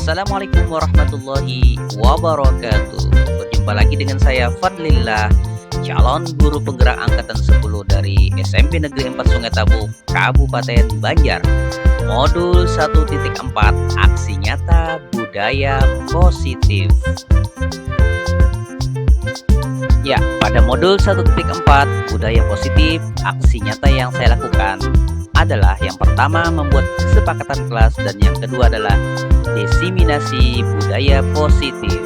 Assalamualaikum warahmatullahi wabarakatuh. Berjumpa lagi dengan saya Fadlillah, calon guru penggerak angkatan 10 dari SMP Negeri 4 Sungai Tabuk, Kabupaten Banjar. Modul 1.4 Aksi Nyata Budaya Positif. Ya, pada modul 1.4 Budaya Positif, aksi nyata yang saya lakukan adalah yang pertama membuat kesepakatan kelas dan yang kedua adalah diseminasi budaya positif.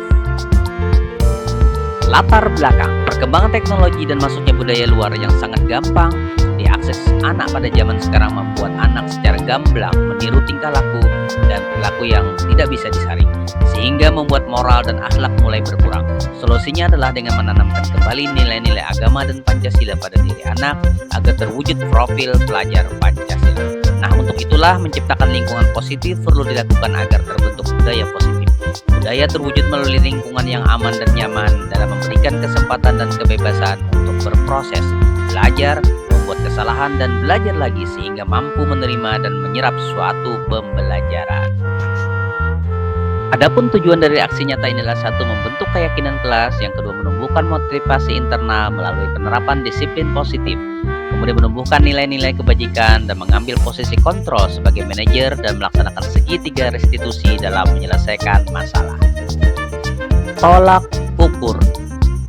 Latar belakang perkembangan teknologi dan masuknya budaya luar yang sangat gampang diakses anak pada zaman sekarang membuat anak secara gamblang meniru tingkah laku dan perilaku yang tidak bisa disaring, sehingga membuat moral dan akhlak mulai berkurang. Solusinya adalah dengan menanamkan kembali nilai-nilai agama dan Pancasila pada diri anak agar terwujud profil pelajar Pancasila. Nah, untuk itulah menciptakan lingkungan positif perlu dilakukan agar terbentuk budaya positif. Budaya terwujud melalui lingkungan yang aman dan nyaman dalam memberikan kesempatan dan kebebasan untuk berproses, belajar, membuat kesalahan dan belajar lagi sehingga mampu menerima dan menyerap suatu pembelajaran. Adapun tujuan dari aksi nyata inilah satu, membentuk keyakinan kelas, yang kedua menumbuhkan motivasi internal melalui penerapan disiplin positif, kemudian menumbuhkan nilai-nilai kebajikan dan mengambil posisi kontrol sebagai manajer dan melaksanakan segitiga restitusi dalam menyelesaikan masalah. Tolak ukur,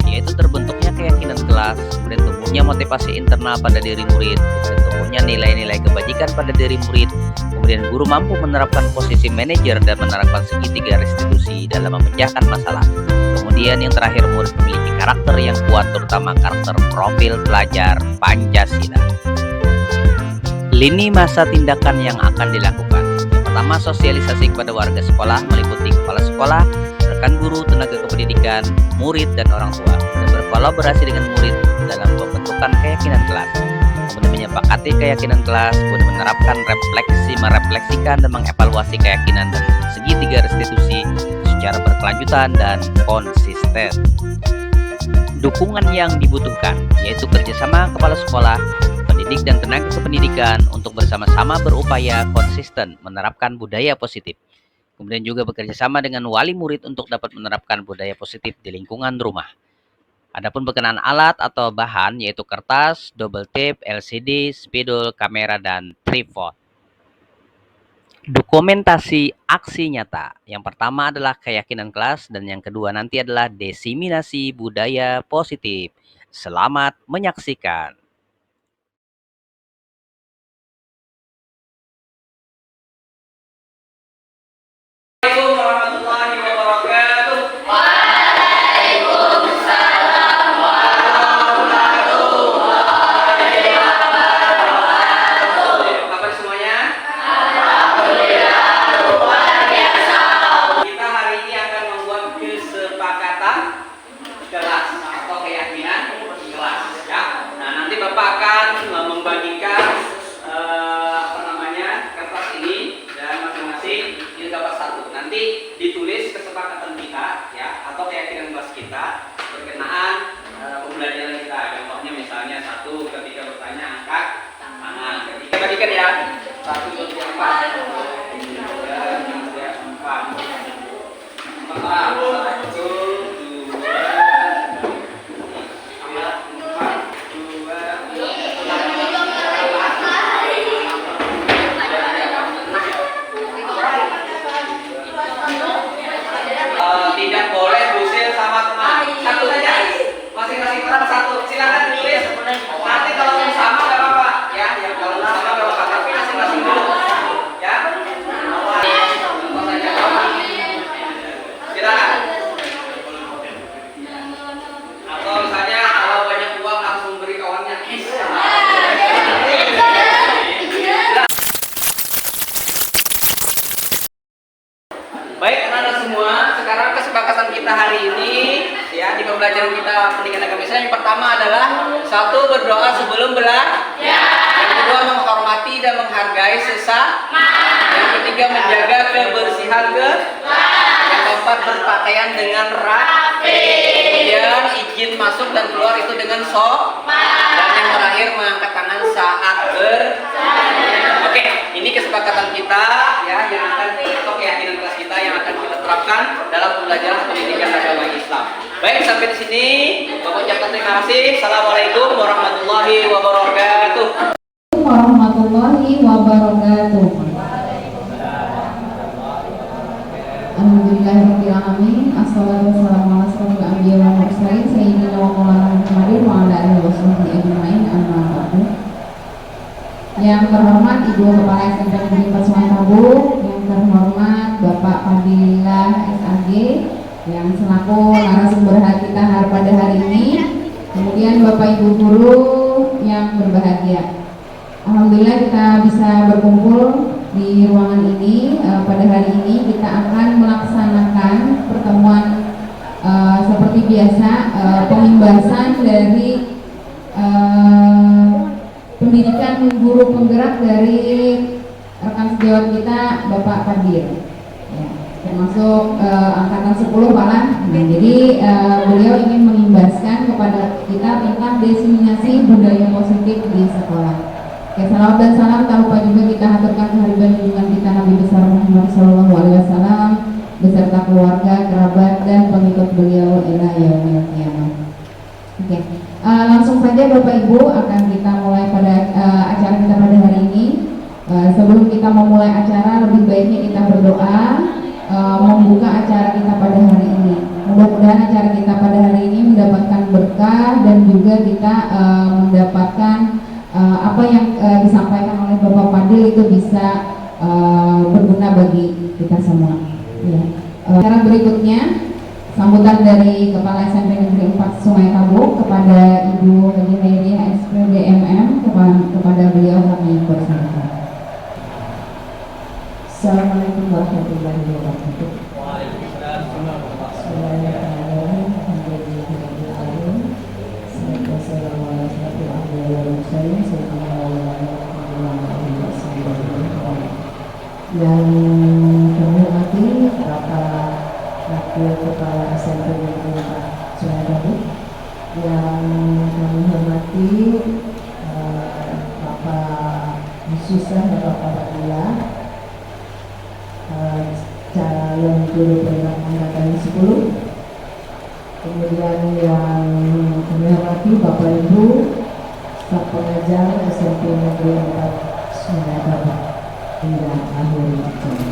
yaitu terbentuknya keyakinan kelas, kemudian tumbuhnya motivasi internal pada diri murid, kemudian tumbuhnya nilai-nilai kebajikan pada diri murid, kemudian guru mampu menerapkan posisi manajer dan menerapkan segitiga restitusi dalam memecahkan masalah. Kemudian yang terakhir, murid memiliki karakter yang kuat, terutama karakter profil pelajar Pancasila. Lini masa tindakan yang akan dilakukan. Yang pertama, sosialisasi kepada warga sekolah meliputi kepala sekolah, rekan guru, tenaga kependidikan, murid, dan orang tua, dan berkolaborasi dengan murid dalam pembentukan keyakinan kelas. Kemudian menyepakati keyakinan kelas, kemudian menerapkan merefleksikan dan mengevaluasi keyakinan dan segitiga restitusi secara berkelanjutan dan konsisten. Dukungan yang dibutuhkan, yaitu kerjasama kepala sekolah, pendidik, dan tenaga kependidikan untuk bersama-sama berupaya konsisten menerapkan budaya positif. Kemudian juga bekerja sama dengan wali murid untuk dapat menerapkan budaya positif di lingkungan rumah. Adapun berkenaan alat atau bahan yaitu kertas, double tape, LCD, spidol, kamera, dan tripod. Dokumentasi aksi nyata. Yang pertama adalah keyakinan kelas dan yang kedua nanti adalah diseminasi budaya positif. Selamat menyaksikan. Assalamualaikum warahmatullahi wabarakatuh. Kabar semuanya? Kita hari ini akan membuat kesepakatan kelas atau keyakinan kelas, ya. Nah, nanti Bapak akan membagikan kertas ini dan masing-masing ini dapat satu. Nanti ditulis kesepakatan kita, ya, atau keyakinan kelas kita berkenaan pembelajaran kita. Contohnya misalnya satu, ketika bertanya angkat tangan. Kita bagikan ya. 1, 2, 3, 4. Di pembelajaran kita pendidikan agama Islam, yang pertama adalah satu, berdoa sebelum belajar. Yang kedua, menghormati dan menghargai sesama. Yang ketiga, menjaga kebersihan Yang keempat, berpakaian dengan rapi. Kemudian izin masuk dan keluar itu dengan sopan. Dan yang terakhir, mengangkat tangan saat Oke, ini kesepakatan kita ya yang akan atau keyakinan kelas kita yang akan kita terapkan dalam pembelajaran pendidikan agama Islam. Baik, sampai di sini Bapak ucapkan terima kasih. Assalamualaikum warahmatullahi wabarakatuh. Warahmatullahi wabarakatuh. Alhamdulillahirrahmanirrahim. Assalatu wassalamu ala asyrofil anbiya wal mursalin sayyidina wa maulana Muhammadin wa ala alihi washabbihi ajmain, amma ba'du. Yang terhormat Ibu Kepala SMP Negeri 4 Sungai Tabuk, yang terhormat Bapak Fadilah SAG yang selaku narasumber kita pada hari ini, kemudian Bapak Ibu guru yang berbahagia. Alhamdulillah kita bisa berkumpul di ruangan ini. Pada hari ini kita akan melaksanakan pertemuan seperti biasa, pembahasan dari pendidikan guru penggerak dari rekan sejawat kita Bapak Kadir ya, termasuk angkatan 10 Pak Lan. Jadi beliau ingin mengimbaskan kepada kita tentang diseminasi budaya positif di sekolah. Oke, salawat dan salam tak lupa juga kita haturkan kehadiran junjungan kita Nabi besar Muhammad SAW beserta keluarga, kerabat dan pengikut beliau ila yaumil qiyamah. Oke, langsung saja Bapak Ibu akan kita mulai pada acara kita pada hari ini. Sebelum kita memulai acara, lebih baiknya kita berdoa membuka acara kita pada hari ini. Mudah-mudahan acara kita pada hari ini mendapatkan berkah dan juga kita mendapatkan apa yang disampaikan oleh Bapak Fadil itu bisa berguna bagi kita semua. Ya. Acara berikutnya sambutan dari Kepala SMP Negeri 4 Sungai Tabuk kepada Ibu Haji Hairiah SPD MM, kepada beliau kami persilakan. Assalamualaikum warahmatullahi wabarakatuh. Yang kami hormati Bapak Wakil Kepala SMP Negeri 4 Sungai Tabuk, yang kami hormati Bapak Yususah dan Bapak Fadilah, calon guru penggerak angkatan 10. Kemudian yang kami hormati Bapak Ibu staf pengajar SMP Negeri 4 Sungai Tabuk hingga akhir acara.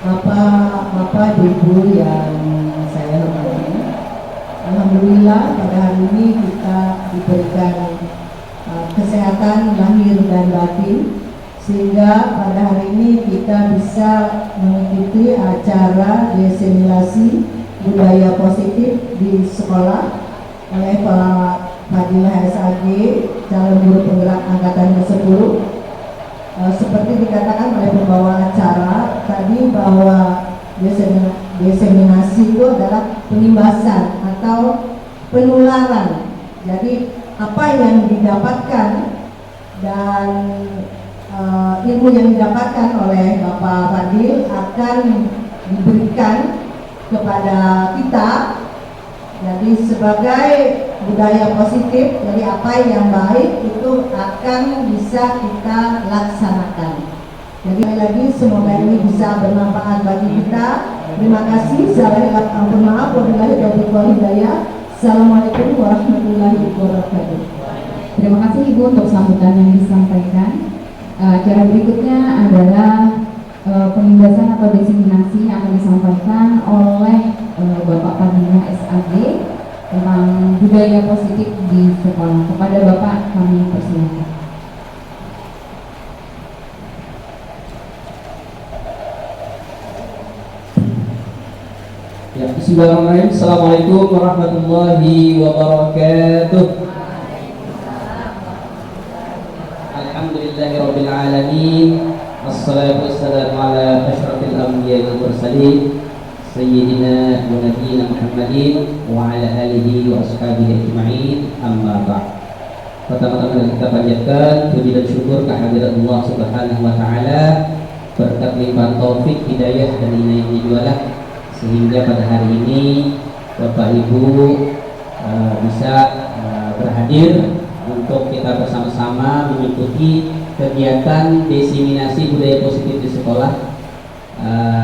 Bapak Ibu yang saya hormati, alhamdulillah pada hari ini kita diberikan kesehatan lahir dan batin, sehingga pada hari ini kita bisa mengikuti acara diseminasi budaya positif di sekolah oleh Pak Fadilah SAG, calon guru penggerak angkatan ke-10. Seperti dikatakan oleh pembawa acara tadi bahwa diseminasi itu adalah penimbasan atau penularan. Jadi apa yang didapatkan dan ilmu yang didapatkan oleh Bapak Fadil akan diberikan kepada kita. Jadi sebagai budaya positif, jadi apa yang baik itu akan bisa kita laksanakan. Jadi lagi semoga ini bisa bermanfaat bagi kita. Terima kasih. Saya ampun maaf. Wabillahi taufiq wal hidayah. Assalamualaikum warahmatullahi wabarakatuh. Terima kasih Ibu untuk sambutan yang disampaikan. Acara berikutnya adalah penjelasan atau diseminasi yang akan disampaikan oleh Bapak Fadilah SAG tentang budaya positif di sekolah. Kepada Bapak kami persilakan. Ya, bismillahirrahmanirrahim. Assalamualaikum warahmatullahi wabarakatuh. Alhamdulillahirabbil alamin. Wassalatu wassalamu ala asyrafil anbiya'i wal mursalin sayyidina wa nabiyina Muhammadin wa ala alihi wa ashabihi ajma'in, amma ba'd. Pertama-tama kita panjatkan puji dan syukur kehadirat Allah Subhanahu wa taala berkat limpahan taufik, hidayah dan inayahnya jualah sehingga pada hari ini Bapak Ibu bisa berhadir untuk kita bersama-sama mengikuti kegiatan diseminasi budaya positif di sekolah.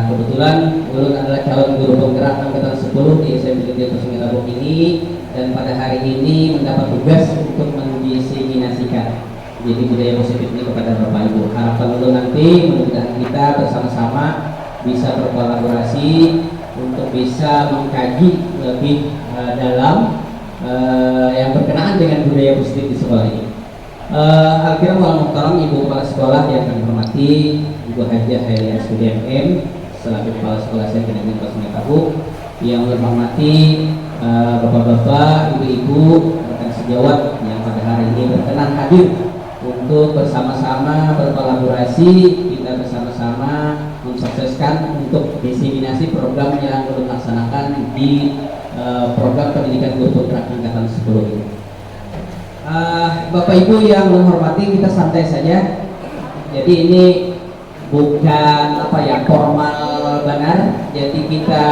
Kebetulan Ulun adalah calon guru penggerak angkatan 10 di SMP Negeri Sungai Tabuk ini, dan pada hari ini mendapat tugas untuk mendiseminasikan jadi budaya positif ini kepada Bapak Ibu. Harapan Ulun nanti mudah-mudahan kita bersama-sama bisa berkolaborasi untuk bisa mengkaji lebih dalam yang berkenaan dengan budaya positif di sekolah ini. Al-Kiram wal Muhtaram, Ibu Kepala Sekolah yang kami hormati, Ibu Hajah Hailia Sudi MM selaku Kepala Sekolah SMP Negeri Sungai Tabuk, yang hormati Bapak-bapak, Ibu-ibu, rekan sejawat yang pada hari ini berkenan hadir untuk bersama-sama berkolaborasi, kita bersama-sama mensukseskan untuk diseminasi program yang dilaksanakan di program pendidikan guru penggerak angkatan 10 ini. Bapak Ibu yang menghormati, kita santai saja. Jadi ini bukan formal benar. Jadi kita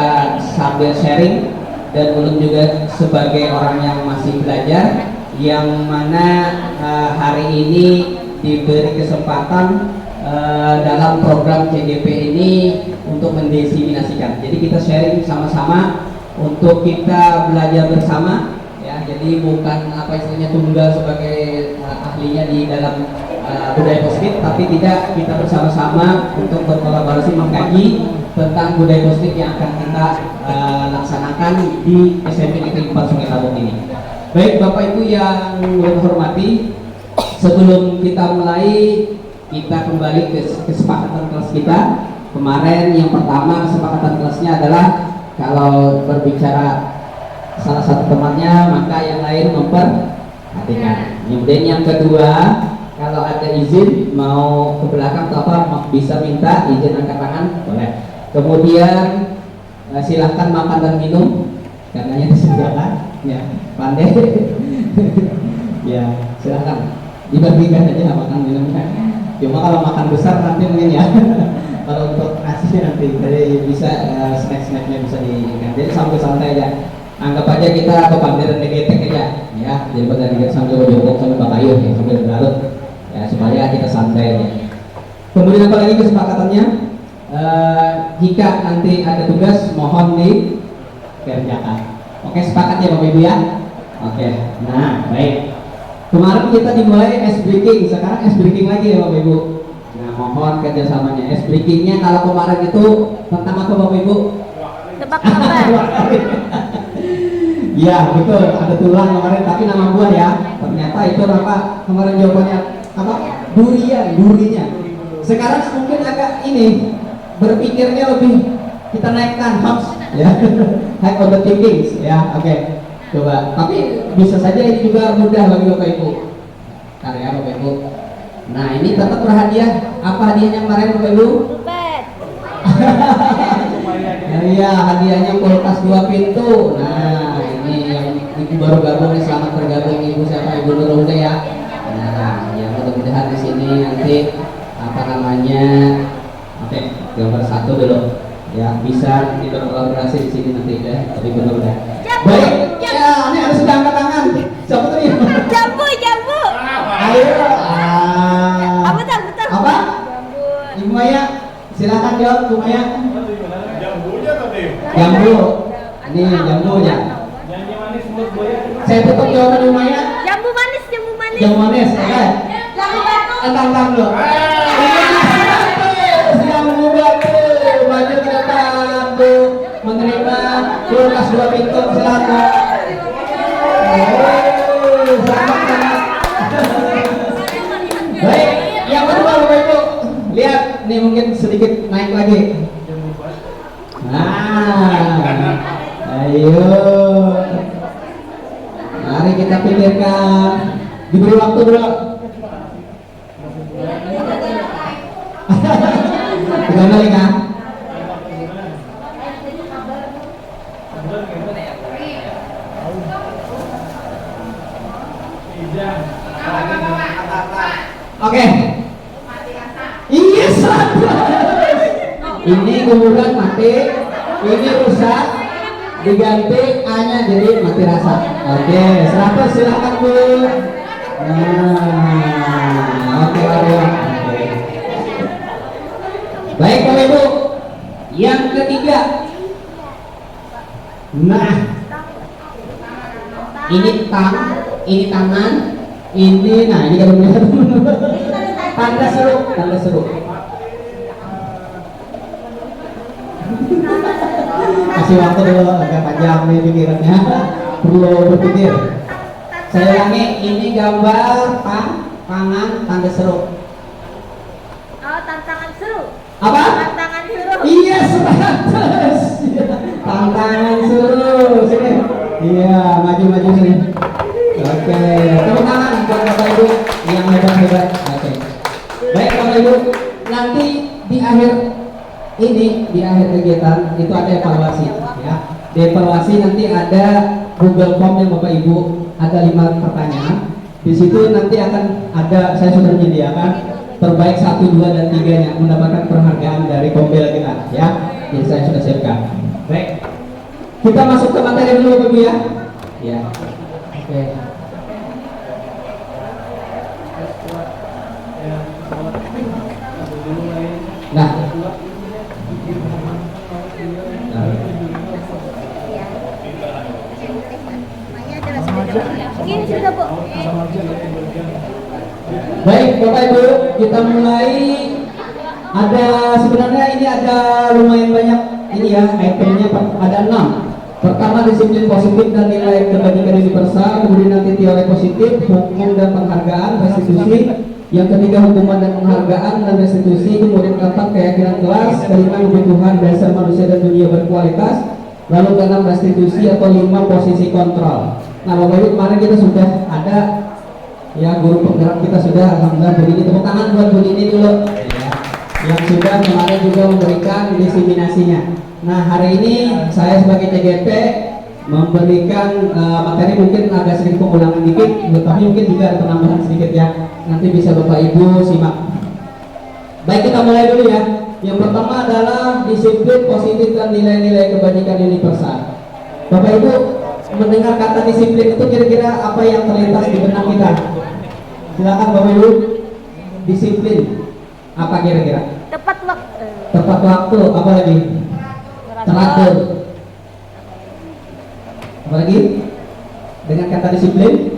sambil sharing, dan belum juga sebagai orang yang masih belajar, yang mana hari ini diberi kesempatan dalam program CGP ini untuk mendiseminasikan. Jadi kita sharing sama-sama untuk kita belajar bersama. Jadi bukan istilahnya tunggal sebagai ahlinya di dalam budaya positif, tapi tidak, kita bersama-sama untuk berkolaborasi mengkaji tentang budaya positif yang akan kita laksanakan di SMP Negeri 4 Sungai Tabuk ini. Baik Bapak Ibu yang saya hormati, sebelum kita mulai, kita kembali ke kesepakatan kelas kita. Kemarin yang pertama kesepakatan kelasnya adalah kalau berbicara salah satu temannya, maka yang lain memperhatikan. Kemudian yang kedua, kalau ada izin mau ke belakang atau apa, bisa minta izin angkat tangan, boleh. Kemudian silahkan makan dan minum, karenanya disediakan, ya pandai. Ya silahkan dibagikan aja makan minumnya. Cuma kalau makan besar nanti mungkin ya. Kalau untuk nasinya nanti bisa snack-snacknya bisa diganti. Jadi sambil santai aja. Anggap aja kita ke pantai negetek aja, ya. Jadi pada negetek sambil jongkok sambil bakayun, ya, sambil berlarut, ya, supaya kita santai aja. Kemudian apa lagi kesepakatannya? Jika nanti ada tugas, mohon dikerjakan. Oke, sepakat ya Bapak Ibu ya? Oke, nah baik. Kemarin kita dimulai ice breaking, sekarang ice breaking lagi ya Bapak Ibu. Nah, mohon kerjasamanya. Ice breakingnya kalau kemarin itu tentang apa Bapak Ibu? Tebak-tebak. Ya betul, ada tulang kemarin, tapi nama buah ya. Ternyata itu apa kemarin jawabannya apa? Durinya. Sekarang mungkin agak ini berpikirnya lebih kita naikkan hops, ya. High on the thinking, ya. Oke. Coba. Tapi bisa saja ini juga mudah bagi Bapak Ibu. Karya Bapak Ibu. Nah ini tetap berhadiah. Apa hadiahnya kemarin Bapak Ibu? Iya, hadiahnya kulkas 2 pintu. Nah, ini yang ibu baru gabung nih, selamat bergabung Ibu siapa? Ibu Nurul ya. Nah, ya mudah-mudahan di sini nanti oke, gambar 1 dulu. Ya, bisa kita berkolaborasi di sini nanti ya. Tapi benar-benar. Baik. Ya, ini harus angkat tangan. Siapa tadi? Jambu. Ayo. Betul. Apa? Ibu Maya, silakan jawab Ibu Maya. Jambu. Ini jambunya. Saya tutup jawaban Ibu Maya. Jambu manis. Jambu manis, oke. Entang dulu. Jambu batu. Maju ke depan, Bu. Menerima kulkas 2 pintu, silakan. Selamat. Baik, yang kedua Bapak Ibu. Lihat, ini mungkin sedikit naik lagi. Nah, ayo. Mari kita pikirkan. Diberi waktu bro. 3 kali kan? Oke. Iya, ini kemudian mati, ini rusak, diganti A-nya jadi mati rasa. Oke, 100 silakan Bu. Nah, oke, oke. Baik Bapak Ibu, yang ketiga. Nah, ini tangan, ini kalau melihat tanda seru. Kasih waktu dulu agak panjang nih pikirannya, perlu berpikir. Saya ulangi, ini gambar tangan tanda seru. Oh, tantangan seru. Apa? Tantangan seru. Iya, 100. Tantangan seru. Sini. Iya, maju sini. Oke, tepuk tangan buat Bapak Ibu yang hebat. Oke. Baik Bapak Ibu, nanti di akhir kegiatan itu ada evaluasi ya. Di evaluasi nanti ada Google Form yang Bapak Ibu, ada 5 pertanyaan. Di situ nanti akan ada, saya sudah menyediakan terbaik 1, 2, dan 3-nya mendapatkan penghargaan dari Kombel kita ya. Jadi saya sudah siapkan. Baik. Kita masuk ke materi dulu Bapak Ibu ya. Ya. Oke. Nah. Ini sudah, Bu. Baik Bapak Ibu, kita mulai. Sebenarnya ini ada lumayan banyak ini ya, itemnya ada 6. Pertama disiplin positif dan nilai kebajikan universal, kemudian nanti teori positif, hukum dan penghargaan, restitusi. Yang ketiga hukuman dan penghargaan dan restitusi, kemudian keempat keyakinan kelas, kelima kebutuhan dasar manusia dan dunia berkualitas, lalu keenam restitusi atau 5 posisi kontrol. Nah Bapak Ibu, kemarin kita sudah ada ya, guru penggerak kita sudah, alhamdulillah. Bu Nini, tepuk tangan buat Bu Nini dulu yang sudah kemarin juga memberikan diseminasinya. Nah hari ini saya sebagai CGP memberikan materi, mungkin agak sedikit pengulangan dikit, tetapi mungkin juga ada penambahan sedikit ya. Nanti bisa Bapak Ibu simak. Baik, kita mulai dulu ya. Yang pertama adalah disiplin positif dan nilai-nilai kebajikan universal. Bapak Ibu mendengar kata disiplin itu kira-kira apa yang terlintas di benak kita? Silakan Bapak Ibu. Disiplin apa kira-kira? Tepat waktu. Tepat waktu, apa lagi? Teratur. Apa lagi? Dengan kata disiplin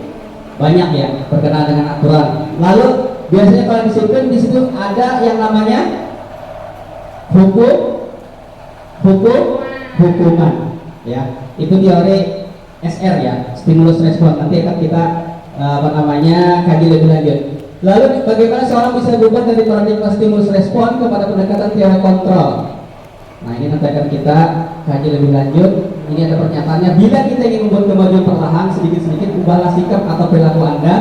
banyak ya, berkenaan dengan aturan. Lalu biasanya kalau disiplin di situ ada yang namanya hukuman ya. Itu teori SR ya, stimulus respon. Nanti akan kita kaji lebih lanjut. Lalu bagaimana seorang bisa berubah dari paradigma stimulus respon kepada pendekatan teori kontrol. Nah ini nanti akan kita kaji lebih lanjut. Ini ada pernyataannya, bila kita ingin membuat kemajuan perlahan sedikit-sedikit, ubahlah sikap atau perilaku Anda.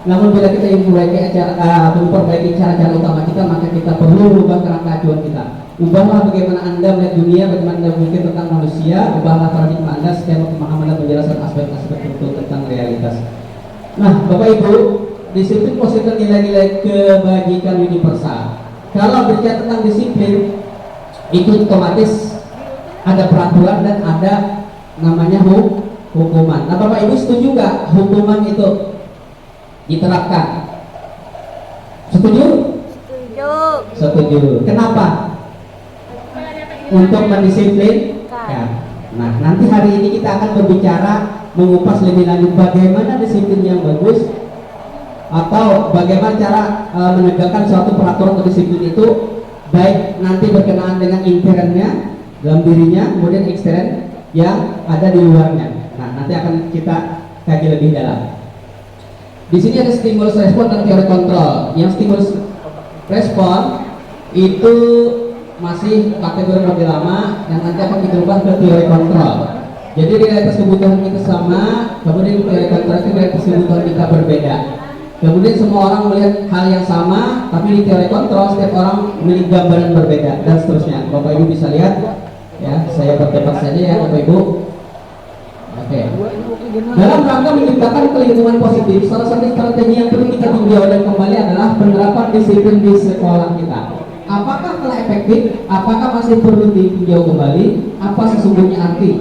Namun bila kita ingin memperbaiki cara-cara utama kita, maka kita perlu merubah kerangka acuan kita. Ubahlah bagaimana Anda melihat dunia, bagaimana Anda berpikir tentang manusia. Ubahlah paradigma Anda, skema pemahaman dan penjelasan aspek-aspek tertentu tentang realitas. Nah Bapak Ibu, disiplin positif nilai-nilai kebajikan universal. Kalau berbicara tentang disiplin, itu otomatis ada peraturan dan ada namanya hukuman. Nah Bapak Ibu setuju nggak hukuman itu diterapkan? Setuju? Setuju. Kenapa? Untuk mendisiplin ya. Nah nanti hari ini kita akan berbicara mengupas lebih lanjut bagaimana disiplin yang bagus, atau bagaimana cara menegakkan suatu peraturan atau disiplin itu, baik nanti berkenaan dengan internnya dalam dirinya, kemudian ekstern yang ada di luarnya. Nah nanti akan kita kaji lebih dalam. Di sini ada stimulus respon dan teori kontrol. Yang stimulus respon itu masih kategori model lama, yang nanti akan kita ubah ke teori kontrol. Jadi realitas kebutuhan kita sama, kemudian teori kontrol itu realitas kebutuhan kita berbeda. Kemudian semua orang melihat hal yang sama, tapi di teori kontrol setiap orang memiliki gambaran berbeda dan seterusnya. Bapak Ibu bisa lihat ya, saya percepat saja ya Bapak Ibu. Oke. Dalam rangka menciptakan lingkungan positif, salah satu strategi yang perlu kita tinjau dan kembali adalah penerapan disiplin di sekolah kita. Apakah telah efektif? Apakah masih perlu ditinjau kembali? Apa sesungguhnya arti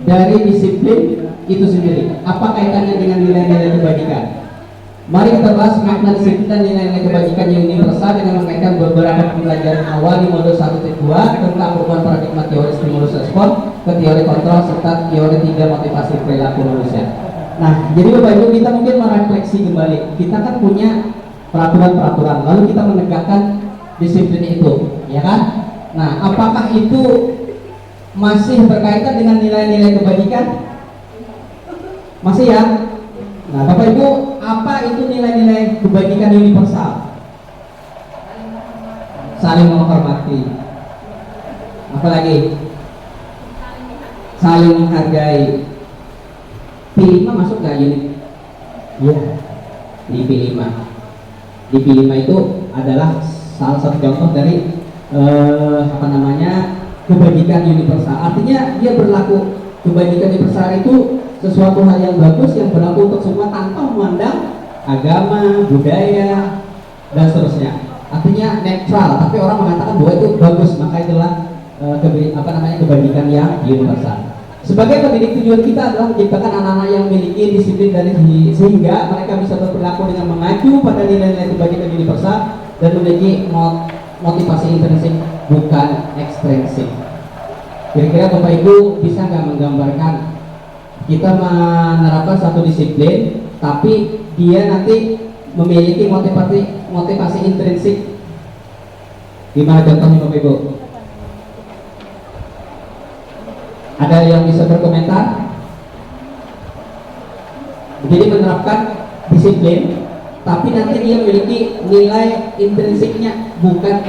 dari disiplin itu sendiri? Apa kaitannya dengan nilai-nilai kebajikan? Mari kita bahas makna disiplin dan nilai-nilai kebajikan yang universal dengan mengaitkan beberapa pembelajaran awal di modul 1.2 tentang perubahan paradigma teori stimulus respon ke teori kontrol serta teori 3 motivasi perilaku manusia. Nah, jadi Bapak Ibu, kita mungkin merefleksi kembali. Kita kan punya peraturan-peraturan, lalu kita menegakkan disiplin itu, ya kan? Nah, apakah itu masih berkaitan dengan nilai-nilai kebajikan? Masih ya? Nah, Bapak Ibu, apa itu nilai-nilai kebajikan universal? Saling menghormati. Apalagi? Saling menghargai. P5 masuk gak unit? Iya, di P5. Di P5 itu adalah salah satu contoh dari kebajikan universal. Artinya dia berlaku, kebajikan universal itu sesuatu hal yang bagus yang berlaku untuk semua tanpa memandang agama, budaya, dan seterusnya. Artinya netral, tapi orang mengatakan bahwa itu bagus, maka itulah kebajikan yang universal. Sebagai pendidik, tujuan kita adalah menciptakan anak-anak yang memiliki disiplin sehingga mereka bisa berperilaku dengan mengacu pada nilai-nilai kebajikan universal dan memiliki motivasi intrinsik bukan ekstrinsik. Kira-kira Bapak Ibu bisa nggak menggambarkan kita menerapkan satu disiplin, tapi dia nanti memiliki motivasi intrinsik? Gimana contohnya Bapak Ibu? Ada yang bisa berkomentar? Jadi menerapkan disiplin, tapi nanti dia memiliki nilai intrinsiknya, bukan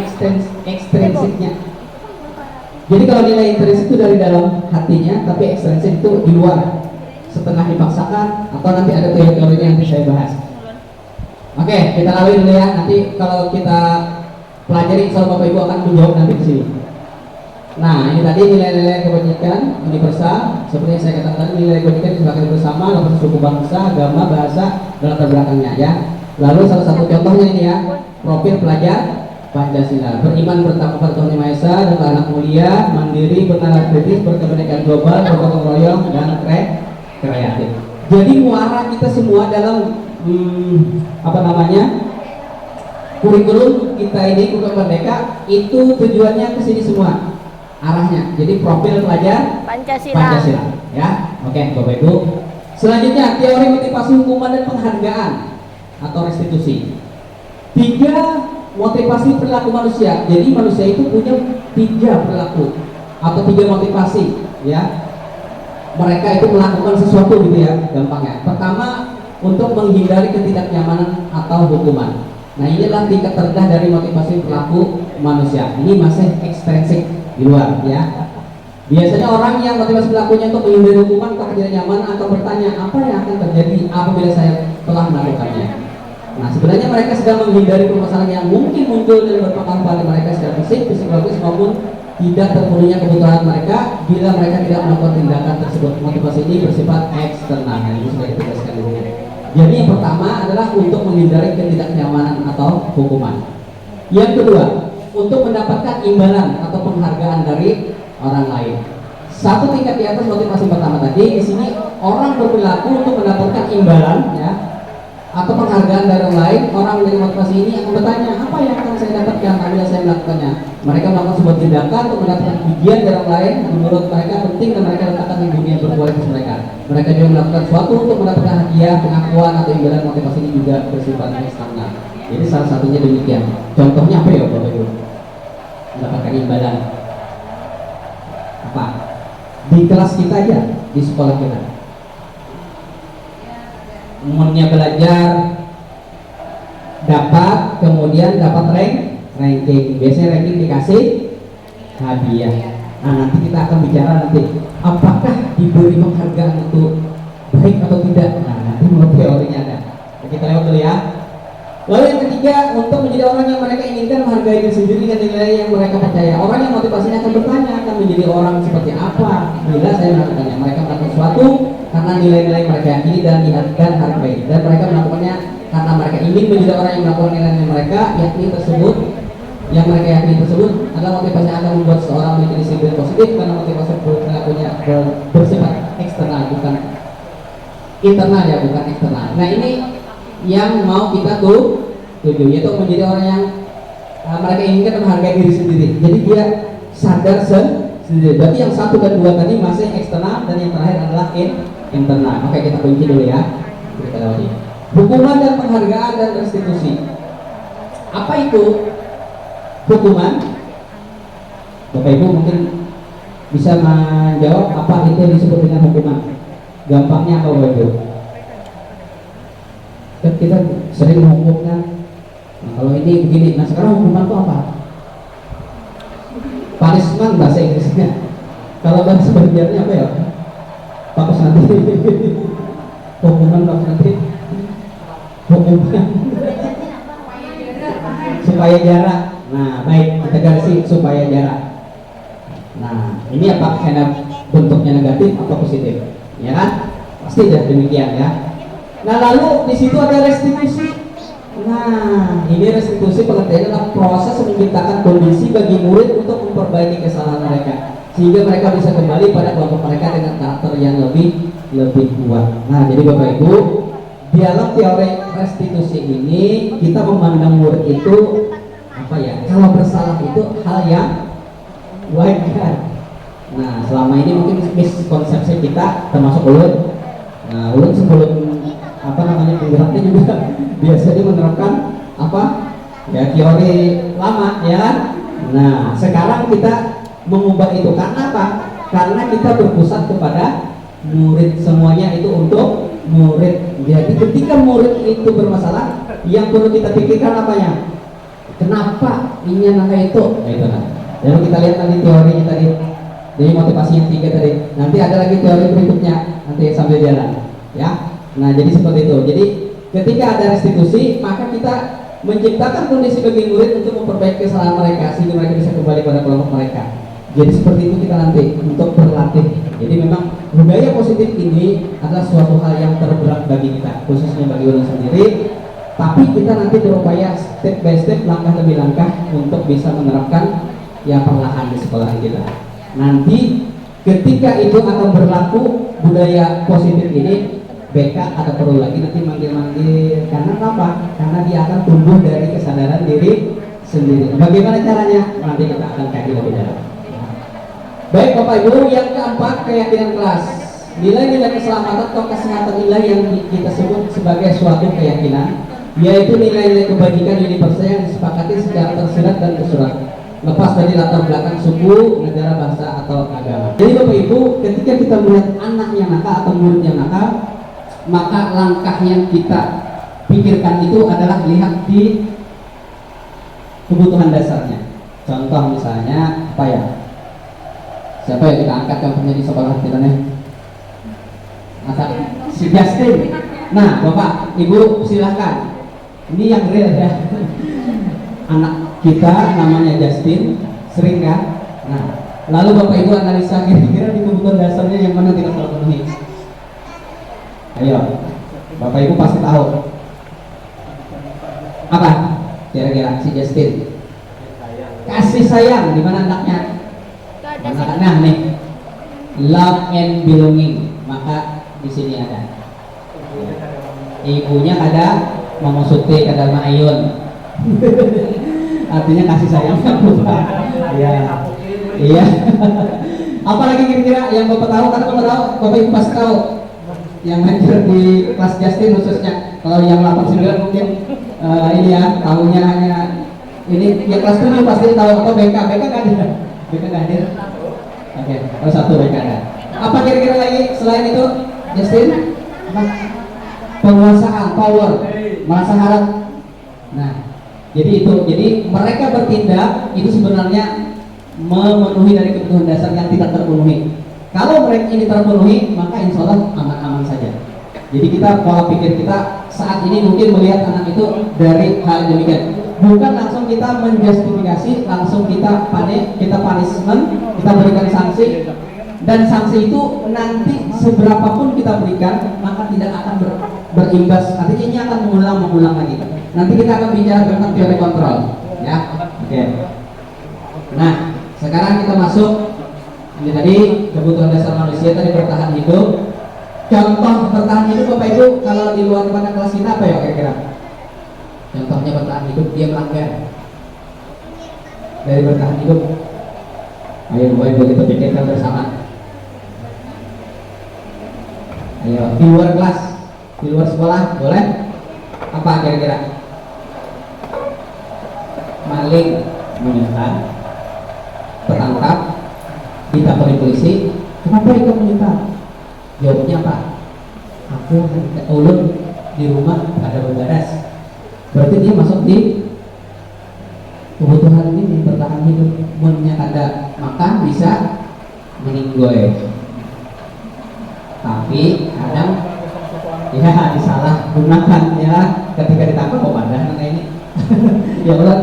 ekstrinsiknya. Jadi kalau nilai intrinsik itu dari dalam hatinya, tapi ekstrinsik itu di luar, setengah dipaksakan, atau nanti ada teori-teorinya yang nanti saya bahas. Oke, kita lalui dulu ya. Nanti kalau kita pelajari, insya Allah Bapak Ibu akan menjawab nanti di sini. Nah, ini tadi nilai-nilai kebajikan universal. Seperti yang saya katakan tadi, nilai kebajikan disepakati bersama dalam suku bangsa, agama, bahasa, dan latar belakangnya ya. Lalu salah satu contohnya ini ya, profil pelajar Pancasila, beriman bertakwa pada Tuhan Yang Maha Esa dan anak mulia, mandiri, bernalar kritis, berkebinekaan global, bergotong royong, dan kreatif. Jadi muara kita semua dalam kurikulum kita ini, kurikulum Merdeka itu tujuannya ke sini semua arahnya. Jadi profil pelajar Pancasila ya. Oke Bapak Ibu, selanjutnya teori motivasi hukuman dan penghargaan atau restitusi. 3 motivasi perilaku manusia. Jadi manusia itu punya 3 perilaku atau 3 motivasi ya. Mereka itu melakukan sesuatu gitu ya, gampangnya. Pertama, untuk menghindari ketidaknyamanan atau hukuman. Nah, inilah tingkat terendah dari motivasi perilaku manusia. Ini masih ekstrinsik di luar ya. Biasanya orang yang motivasi perilakunya untuk menghindari hukuman atau ketidaknyamanan atau bertanya apa yang akan terjadi apabila saya telah melakukannya. Nah, sebenarnya mereka sedang menghindari permasalahan yang mungkin muncul dan berpengaruh pada mereka secara fisik, psikologis maupun tidak terpenuhnya kebutuhan mereka bila mereka tidak melakukan tindakan tersebut. Motivasi ini bersifat eksternal. Nah, ini sudah ditegaskan di sini. Jadi yang pertama adalah untuk menghindari ketidaknyamanan atau hukuman. Yang kedua, untuk mendapatkan imbalan atau penghargaan dari orang lain. Satu tingkat di atas motivasi pertama tadi, di sini orang berperilaku untuk mendapatkan imbalan ya, atau penghargaan dari orang lain. Orang dari motivasi ini akan bertanya, apa yang akan saya dapatkan apabila saya melakukannya? Mereka melakukan sebuah tindakan untuk mendapatkan pujian dari orang lain. Menurut mereka penting dan mereka letakkan di dunia berkualitas mereka. Mereka juga melakukan sesuatu untuk mendapatkan hadiah, pengakuan atau imbalan. Motivasi ini juga bersifat eksternal. Jadi salah satunya demikian. Contohnya apa ya Bapak Ibu? Mendapatkan imbalan apa? Di kelas kita aja, di sekolah kita. Momennya belajar dapat, kemudian dapat ranking. Biasanya ranking dikasih hadiah. Nah, nanti kita akan bicara nanti apakah diberi penghargaan itu baik atau tidak. Nah, nanti menurut teorinya ada. Kita lewat dulu ya. Lalu yang ketiga, untuk menjadi orang yang mereka inginkan, menghargai diri sendiri dan nilai yang mereka percaya. Orang yang motivasinya akan bertanya, akan menjadi orang seperti apa bila saya melakukannya. Mereka melakukan sesuatu karena nilai-nilai mereka yakini dan hargai, dan mereka melakukannya karena mereka ingin menjadi orang yang melakukan nilai-nilai mereka yang mereka yakini tersebut adalah motivasi yang akan membuat seorang memiliki disiplin positif, karena motivasi perilakunya bersifat eksternal bukan internal ya, bukan eksternal. Nah, ini yang mau kita tuju, yaitu menjadi orang yang mereka inginkan menghargai diri sendiri. Jadi dia sadar sendiri. Berarti yang 1 dan 2 tadi masih eksternal, dan yang terakhir adalah internal. Oke, kita kunci dulu ya. Kita lewati. Hukuman dan penghargaan dan restitusi. Apa itu hukuman? Bapak Ibu mungkin bisa menjawab apa itu yang disebut dengan hukuman. Gampangnya apa Bapak Ibu? Kan kita sering menghukum kan. Nah, kalau ini begini, nah sekarang hukuman itu apa? Punishment bahasa Inggrisnya. Kalau bahasa Banjarnya apa ya? Bagus nanti. Hukuman bagus nanti. Hukuman. Supaya jarak. Nah, baik, kita garisi supaya jarak. Nah, ini apa? Karena bentuknya negatif atau positif, ya kan? Pasti dah demikian ya. Nah, lalu di situ ada restitusi. Nah, ini restitusi pengertiannya adalah proses menciptakan kondisi bagi murid untuk memperbaiki kesalahan mereka, sehingga mereka bisa kembali pada kelompok mereka dengan karakter yang lebih kuat. Nah, jadi Bapak Ibu, di dalam teori restitusi ini kita memandang murid itu apa ya? Kalau bersalah itu hal yang wajar. Nah, selama ini mungkin miskonsepsi kita termasuk Ulun. Nah, Ulun sebelum penggeraknya juga biasanya menerapkan apa ya teori lama ya kan. Nah, sekarang kita mengubah itu karena apa? Karena kita berpusat kepada murid, semuanya itu untuk murid. Jadi ketika murid itu bermasalah, yang perlu kita pikirkan apanya? Kenapa ini anak itu? Nah, itu nah. Lalu kita lihat tadi teorinya tadi, jadi motivasi yang 3 tadi. Nanti ada lagi teori berikutnya nanti sambil jalan ya. Nah, jadi seperti itu. Jadi ketika ada restitusi, maka kita menciptakan kondisi bagi murid untuk memperbaiki kesalahan mereka sehingga mereka bisa kembali pada kelompok mereka. Jadi seperti itu kita nanti untuk berlatih. Jadi memang budaya positif ini adalah suatu hal yang terberat bagi kita, khususnya bagi orang sendiri. Tapi kita nanti berupaya step by step, langkah demi langkah untuk bisa menerapkan yang perlahan di sekolah kita. Nanti ketika itu akan berlaku budaya positif ini, BK ada perlu lagi nanti manggil-manggil. Karena apa? Karena dia akan tumbuh dari kesadaran diri sendiri. Bagaimana caranya? Nanti kita akan kaji lebih dalam. Baik Bapak Ibu, yang keempat, keyakinan kelas. Nilai-nilai keselamatan atau kesehatan nilai yang kita sebut sebagai suatu keyakinan, yaitu nilai-nilai kebajikan universal yang disepakati secara tersirat dan tersurat, lepas dari latar belakang suku, negara, bahasa, atau agama. Jadi Bapak Ibu, ketika kita melihat anak yang nakal atau murid yang nakal, maka langkah yang kita pikirkan itu adalah lihat di kebutuhan dasarnya. Contoh misalnya apa ya? Siapa yang kita angkat yang punya di sekolah kita nih? Si Justin. Nah, Bapak, Ibu silahkan. Ini yang real ya. Anak kita namanya Justin, sering kan? Nah, lalu Bapak Ibu analisa kira-kira di kebutuhan dasarnya yang mana tidak terpenuhi. Ayo, Bapak Ibu pasti tahu. Apa? Kira-kira si Justin. Kasih sayang, di mana anaknya? Nah nih, love and belonging. Maka di sini ada. Ibunya ada Mama Suti, ada Ma Ayun. Artinya kasih sayang Bapak. Iya. Iya. Apalagi kira-kira yang Bapak tahu? Karena Bapak tahu, Bapak Ibu pasti tahu. Yang hancur di kelas Justin khususnya. Kalau yang 89 mungkin ini ya, tahunya hanya ini. Yang kelas 7 pasti tahu apa BK. BK kan ada. BK nggak hadir. Oke, oh satu BK ada. Apa kira-kira lagi selain itu, Justin? Apa? Penguasaan, power, merasa harap. Nah, jadi itu. Jadi mereka bertindak itu sebenarnya memenuhi dari kebutuhan dasar yang tidak terpenuhi. Kalau mereka ini terpenuhi, maka insya Allah aman-aman saja. Jadi kita pola pikir kita saat ini mungkin melihat anak itu dari hal demikian. Bukan langsung kita menjustifikasi, langsung kita panik, kita punishment, kita berikan sanksi, dan sanksi itu nanti seberapapun kita berikan maka tidak akan berimbas. Artinya ini akan mengulang lagi. Nanti kita akan bicara tentang teori kontrol, ya. Oke. Nah, sekarang kita masuk. Ini tadi kebutuhan dasar manusia tadi bertahan hidup, Contoh bertahan hidup Bapak Ibu kalau di luar pada kelas kita apa ya kira-kira? Contohnya bertahan hidup dia melanggar dari bertahan hidup. Ayo Bapak Ibu kita pikirkan bersama. Ayo di luar kelas, di luar sekolah boleh? Apa kira-kira? Maling, menyimpan, tertangkap, ditangkap polisi. Kenapa ikut menyimpan? Jawabnya apa? Aku ulun di rumah ada beberes. Berarti dia masuk di kebutuhan ini bertahan hidup. Mennya ada makan bisa meninggoy. Tapi kadang ya disalah gunakan ya ketika ditangkap kok padahal ini ya Allah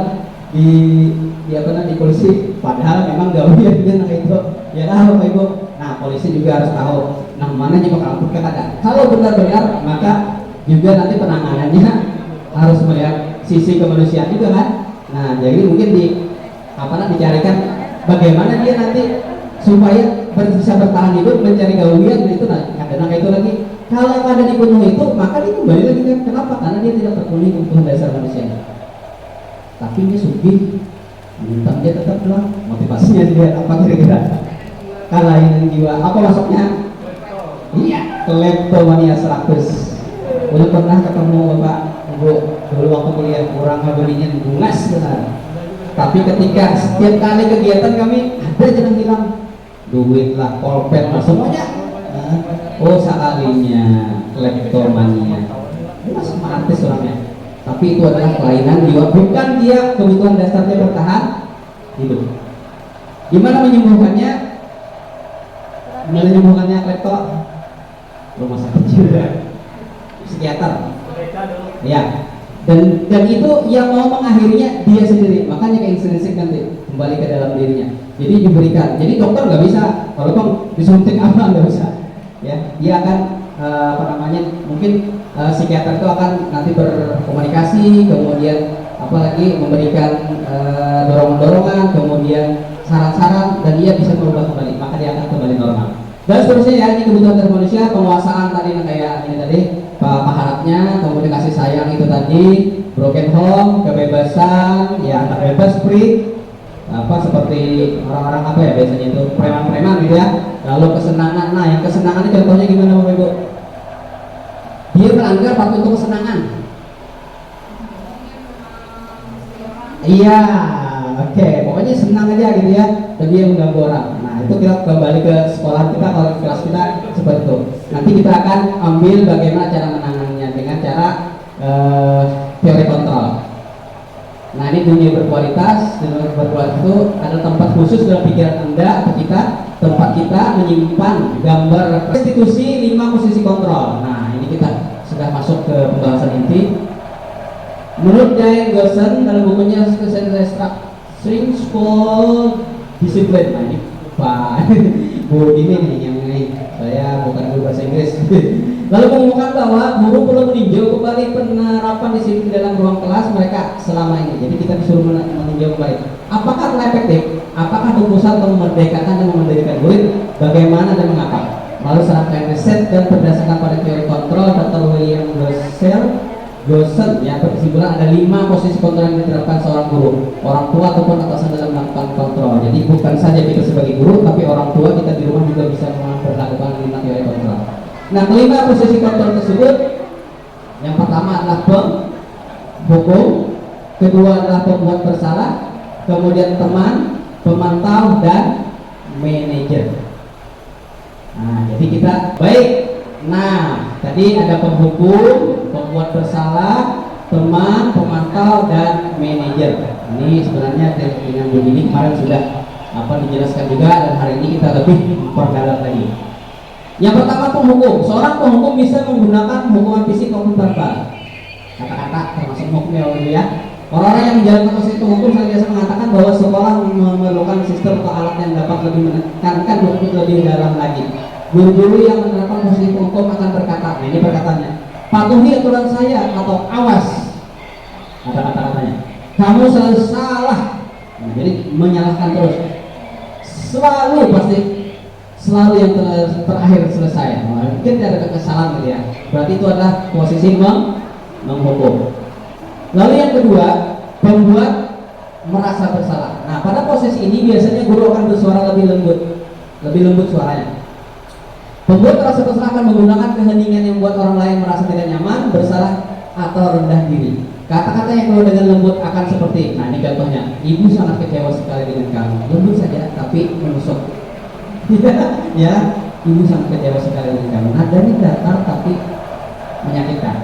di apa namanya di polisi padahal memang gak boleh dia itu ya lah Bapak Ibu. Nah polisi juga harus tahu nah mana juga kalau ada kalau benar-benar maka juga nanti penanganannya harus melihat sisi kemanusiaan juga kan. Nah jadi mungkin di apa namanya dicarikan bagaimana dia nanti supaya bisa bertahan hidup mencari gawian itu nah itu lagi. Kalau yang ada di gunung itu maka dia kembali lagi kan. Kenapa? Karena dia tidak terpenuhi kebutuhan dasar manusia. Tapi dia sugih, minta dia tetap bilang motivasinya dia apa kira-kira? Kalahin jiwa apa masuknya? Iya, kleptomania 100. Udah pernah ketemu Bapak Ibu dulu waktu kuliah kurang belinya bungas benar. Tapi ketika setiap kali kegiatan kami ada aja yang bilang duit lah, polpet lah semuanya. Oh sekalinya kleptomania. Masuk artis orangnya. Tapi itu adalah kelainan jiwa, bukan dia kebutuhan dasarnya bertahan hidup. Gimana menyembuhkannya? Menyembuhkannya klepto? Rumah sakit juga, psikiater. Ya. Dan itu yang mau mengakhirinya dia sendiri. Makanya ke intrinsik nanti kembali ke dalam dirinya. Jadi diberikan. Jadi dokter nggak bisa. Kalau bang disuntik apa nggak bisa. Ya, dia akan apa namanya mungkin psikiater itu akan nanti berkomunikasi, kemudian apalagi memberikan dorongan-dorongan, kemudian saran-saran dan dia bisa merubah kembali, maka dia akan kembali normal. Dan seterusnya ya, ini kebutuhan dasar manusia, penguasaan tadi kayak ini tadi, paharatnya, kemudian kasih sayang itu tadi, broken home, kebebasan, ya anak bebas free, apa seperti orang-orang apa ya biasanya itu preman-preman gitu ya. Lalu kesenangan, nah yang kesenangan itu contohnya gimana Bapak Ibu? Dia melanggar waktu untuk kesenangan. Iya, oke, pokoknya senang aja gitu ya. Dan dia mengganggu orang. Nah itu kita kembali ke sekolah kita, kalau kelas kita seperti itu. Nanti kita akan ambil bagaimana cara menangannya dengan cara teori kontrol. Nah ini dunia berkualitas. Dunia berkualitas itu ada tempat khusus dalam pikiran Anda atau kita, tempat kita menyimpan gambar restitusi 5 posisi kontrol. Nah ini kita sudah masuk ke pembahasan inti. Menurut Diane Gosson dalam bukunya Strings for Discipline. Nah ini Pak Bu Dini nih yang ini, saya bukan guru bahasa Inggris. Lalu mengumumkan bahwa guru perlu meninjau kembali penerapan disiplin dalam ruang kelas mereka selama ini. Jadi kita disuruh meninjau kembali. Apakah telah efektif? Apakah berpusat untuk memerdekakan dan memerdekakan murid? Bagaimana dan mengapa? Lalu serangkaian riset dan berdasarkan pada teori kontrol Dr. William Gosson yang berkesimpulan ada 5 posisi kontrol yang diterapkan seorang guru, orang tua ataupun atasan dalam melakukan kontrol. Jadi bukan saja kita sebagai guru, tapi orang tua kita di rumah juga bisa melakukan 5 teori kontrol. Nah, kelima posisi kontrol tersebut, yang pertama adalah penghukum, kedua adalah pembuat bersalah, kemudian teman, pemantau, dan manajer. Nah, jadi kita baik. Nah, tadi ada penghukum, pembuat bersalah, teman, pemantau, dan manajer. Ini sebenarnya dengan begini kemarin sudah dijelaskan juga, dan hari ini kita lebih memperdalam lagi. Yang pertama penghukum. Seorang penghukum bisa menggunakan hukuman fisik maupun verbal. Kata-kata termasuk hukumnya ya. Orang-orang yang menjalankan posisi penghukum biasa mengatakan bahwa sekolah memerlukan sistem atau alat yang dapat lebih menekankan hukum lebih dalam lagi. Guru-guru yang menerapkan posisi penghukum akan berkata, nah ini perkataannya, patuhi aturan saya atau awas. Ada kata-katanya. Kamu selalu salah. Nah, jadi menyalahkan terus. Selalu pasti selalu yang terakhir selesai. Mungkin ada kesalahan gitu ya. Berarti itu adalah posisi menghukum. Lalu yang kedua, pembuat merasa bersalah. Nah, pada posisi ini biasanya guru akan bersuara lebih lembut suaranya. Pembuat merasa bersalah akan menggunakan keheningan yang membuat orang lain merasa tidak nyaman, bersalah atau rendah diri. Kata-kata yang kalau dengan lembut akan seperti, nah ini contohnya, ibu sangat kecewa sekali dengan kamu. Lembut saja tapi menusuk. Ya, ibu sangat kecewa sekali dengan kamu. Nadanya datar tapi menyakitkan.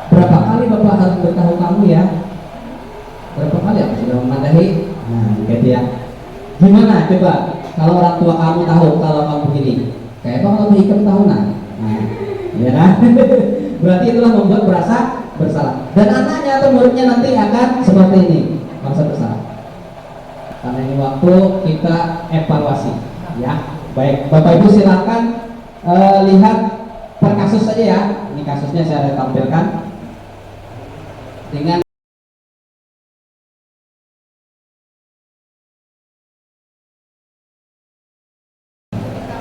Berapa kali bapak harus beritahu kamu ya? Berapa kali aku sudah memadahi? Nah, gitu ya. Gimana coba kalau orang tua kamu tahu kalau kamu begini? Kayak apa kalau berikut tahunan? Nah, ya kan? Berarti itulah membuat merasa bersalah. Dan anaknya atau muridnya nanti akan seperti ini, merasa bersalah. Karena ini waktu kita evaluasi, ya. Baik, Bapak Ibu silakan lihat per kasus saja ya. Ini kasusnya saya tampilkan dengan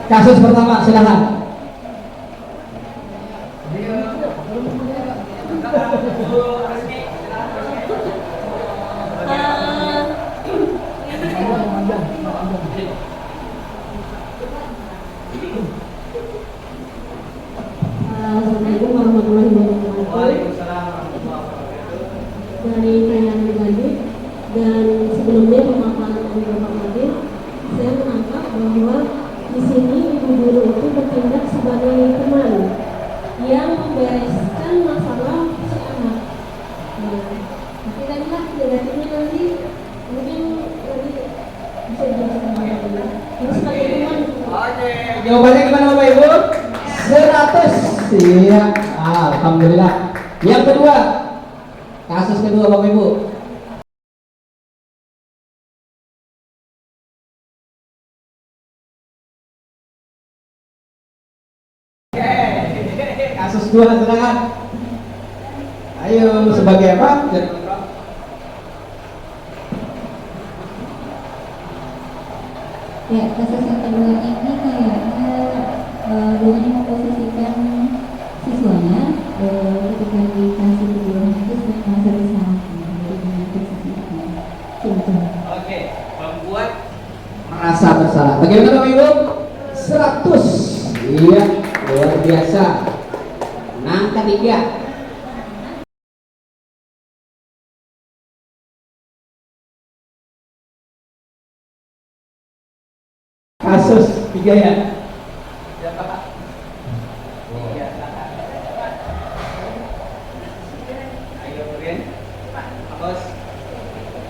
kasus pertama, silakan. Assalamualaikum warahmatullahi wabarakatuh. Dari Kayan Gandhi, dan sebelumnya pemaparan dari Bapak Madin, saya menangkap bahwa di sini ibu guru itu bertindak sebagai teman yang membereskan masalah si anak. Nah, tapi tadilah negatifnya nanti mungkin nanti bisa dijelaskan lagi. Ini sebagai teman. Jawabannya gimana Bapak Ibu? 100. Iya, alhamdulillah. Yang kedua, kasus kedua Bapak Ibu. Kasus dua, silakan. Ayo, sebagai apa? Ya, kasus yang kedua ini kayaknya gurunya memposisikan siswanya ketika dikasih video itu merasa bersalah. Jadi dengan posisi itu. Oke, membuat Merasa bersalah. Bagaimana Bapak Ibu? 100. Iya, luar biasa. Angka 3. Kasus 3 ya. ayo Rin. Bos.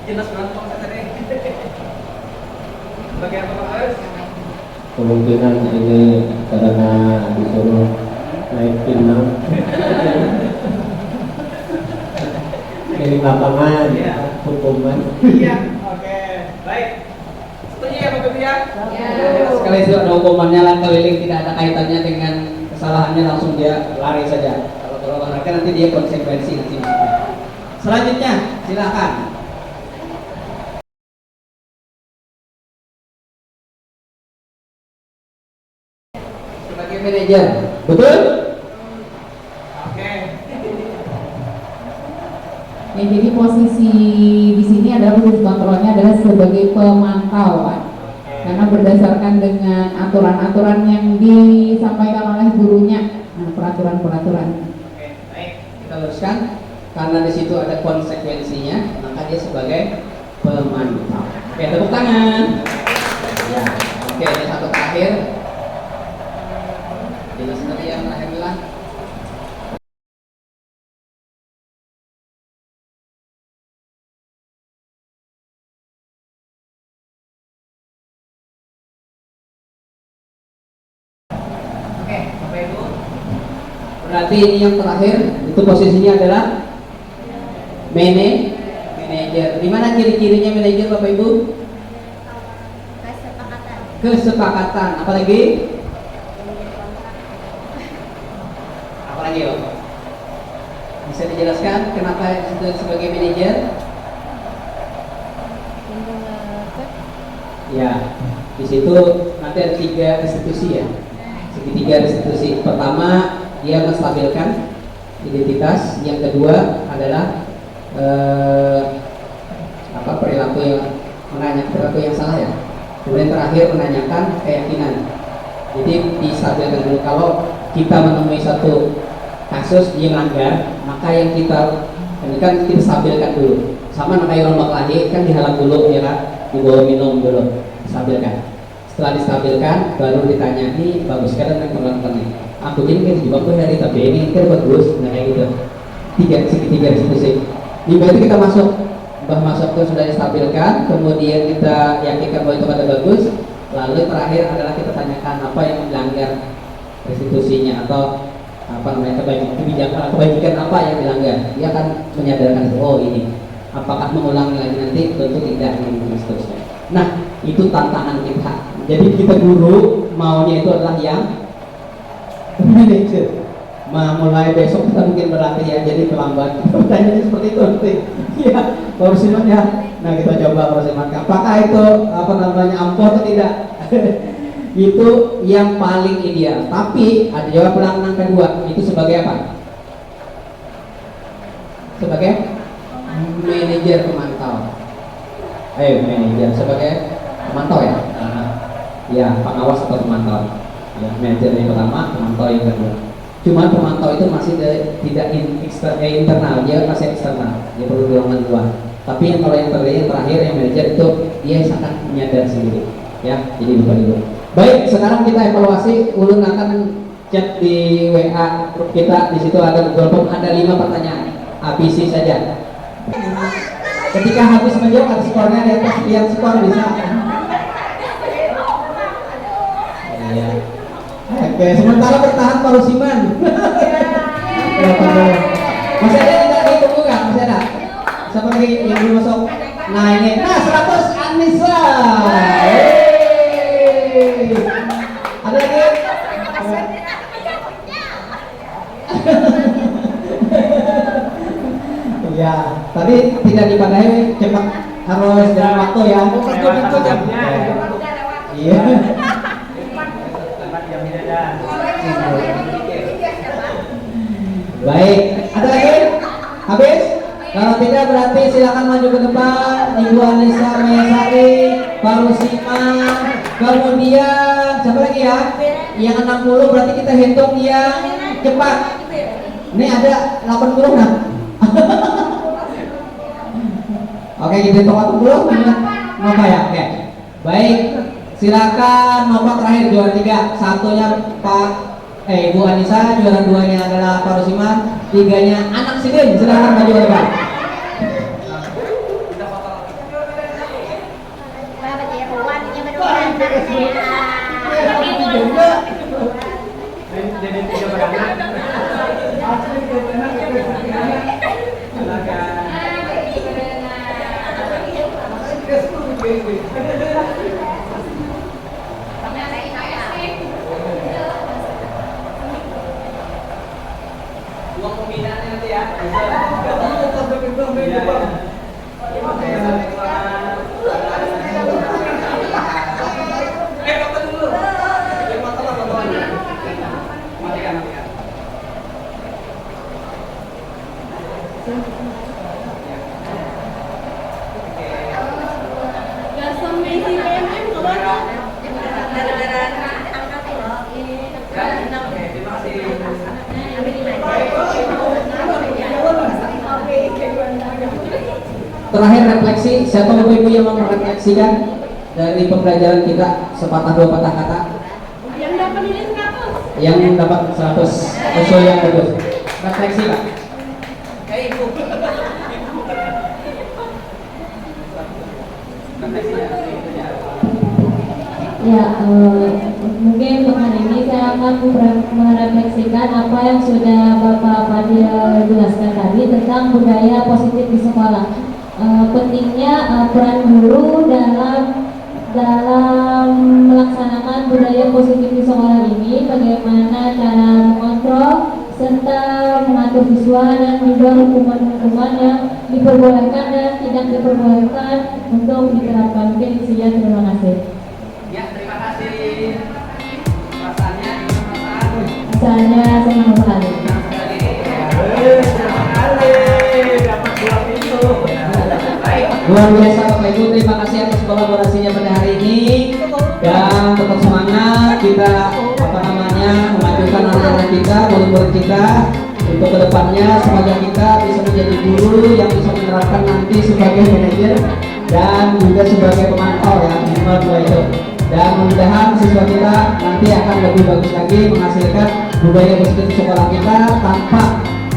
Jelas banget Pak tadi. Bagian apa Bos? Kemungkinan ini karena disuruh naik pinang ini lapangan hukuman. Iya, oke. Baik. Setuju ya Bapak Ibu ya? Sekali itu ada hukumannya lah keliling, tidak ada kaitannya dengan kesalahannya, langsung dia lari saja. Kalau olahraga nanti dia konsekuensi nanti. Selanjutnya silakan. Sebagai manajer, betul? Oke. Ya, jadi posisi di sini adalah posisi kontrolnya adalah sebagai pemantau, Pak. Karena berdasarkan dengan aturan-aturan yang disampaikan oleh gurunya, nah peraturan-peraturan. Oke, baik. Kita luruskan karena di situ ada konsekuensinya, maka dia sebagai pemantau. Oke, tepuk tangan. Ya, oke, ini satu terakhir. Jelas tadi yang terakhir bilang. Oke, Bapak Ibu. Berarti ini yang terakhir, itu posisinya adalah manajer. Di mana ciri-cirinya manajer Bapak Ibu? Kesepakatan. Kesepakatan. Apalagi? Apalagi Bapak? Bisa dijelaskan kenapa disebut sebagai manajer? Ya. Di situ nanti ada 3 restitusi ya. Segitiga restitusi. Pertama, dia menstabilkan identitas. Yang kedua adalah perilaku yang salah ya. Kemudian terakhir menanyakan keyakinan. Jadi distabilkan dulu. Kalau kita menemui satu kasus dia melanggar, maka yang kita ini kan kita stabilkan dulu. Sama kayak rombak lagi kan dihalang dulu ya kan, dibawa minum dulu, stabilkan. Setelah distabilkan baru ditanya nih bagus kan yang melakukan ini. Aku jadi kan juga aku hari tapi ini kan bagus, nah kayak gitu. Segitiga diskusi. Ini berarti kita masuk itu sudah distabilkan, kemudian kita yakinkan bahwa itu ada bagus, lalu terakhir adalah kita tanyakan apa yang melanggar restitusinya atau kebajikan apa yang dilanggar. Dia akan menyadarkan oh ini apakah mengulangi lagi nanti, tentu tidak, dan seterusnya. Nah itu tantangan kita. Jadi kita guru maunya itu adalah yang manajer. Mulai besok kita mungkin berlatih ya, jadi terlambat. Pertanyaannya seperti itu nanti. Ya, Pak Siman ya. Nah kita coba Pak Siman. Apakah itu ampuh atau tidak? Itu yang paling ideal. Tapi ada jawab pelanggan kedua. Itu sebagai apa? Sebagai manajer pemantau. Manajer sebagai pemantau ya. Ya, pengawas atau pemantau. Ya, manajer yang pertama, pemantau yang kedua. Cuma pemantau itu masih tidak internal, dia masih eksternal, dia perlu dorongan luar. Tapi kalau yang terakhir yang manajer itu dia sangat menyadar sendiri, ya. Jadi bukan itu. Baik, sekarang kita evaluasi. Ulun akan chat di WA grup kita. Di situ ada 5 pertanyaan, ABC saja. Ketika habis menjawab ada skornya, lihat skor bisa. Iya. Oke, sementara bertahan Pak Rusiman. Masih ada tidak ditunggu kan? Masih ada? Seperti yang belum masuk. Nah ini, 100 Anissa. Ada lagi? Ya, tadi tidak dipadahi, cepat harus dalam waktu ya. Itu jamnya. Iya. Baik, ada lagi? Habis? Kalau tidak berarti silakan maju ke depan. Ibu Anissa Mayasari, Pak Rusiman, kemudian siapa lagi ya? Yang 60 berarti kita hitung yang cepat. Ini ada 80 kan? Oke, kita hitung 80. Nova ya? Oke. Baik, silakan nomor terakhir juara 3. Satunya Ibu Anissa, juara 2-nya adalah Pak Rusiman, 3-nya anak Sidin. Silakan maju ke depan. Jadi 3 beranak. Dua pembinaannya nanti ya. Terakhir refleksi, siapa Bapak Ibu yang mau merefleksikan dari pembelajaran kita sepatah dua patah kata? Yang dapat nilai 100. Yang dapat 100 usul yang bagus. Refleksi Pak. Ya, mungkin untuk hari ini saya akan merefleksikan apa yang sudah Bapak Fadil jelaskan tadi tentang budaya positif di sekolah. Pentingnya peran guru dalam melaksanakan budaya positif di sekolah ini, bagaimana cara mengontrol serta mengatur siswa dan juga hukuman-hukuman yang diperbolehkan dan tidak diperbolehkan untuk diterapkan. Mungkin sekian, terima kasih. Ya, Saya senang sekali. Luar biasa Bapak Ibu, terima kasih atas kolaborasinya pada hari ini dan tetap semangat kita memajukan anak-anak kita, murid-murid kita untuk kedepannya. Semoga kita bisa menjadi guru yang bisa menerapkan nanti sebagai manajer dan juga sebagai pemantau ya minimal dua itu. Dan mudah-mudahan siswa kita nanti akan lebih bagus lagi menghasilkan budaya positif sekolah kita tanpa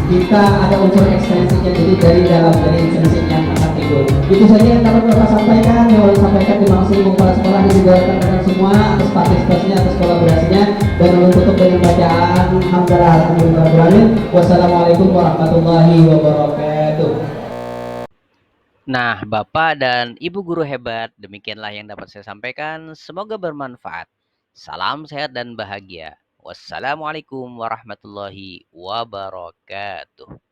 kita ada unsur ekstensinya, jadi dari dalam dari intrinsik yang akan timbul. Itu saja yang dapat Bapak sampaikan. Yang saya sampaikan terima kasih untuk kepala sekolah dan juga rekan-rekan semua atas partisipasinya, atas kolaborasinya, dan menutup dengan bacaan hamdalah alhamdulillahirobbilalamin. Wassalamualaikum warahmatullahi wabarakatuh. Nah, Bapak dan Ibu guru hebat, demikianlah yang dapat saya sampaikan. Semoga bermanfaat. Salam sehat dan bahagia. Wassalamualaikum warahmatullahi wabarakatuh.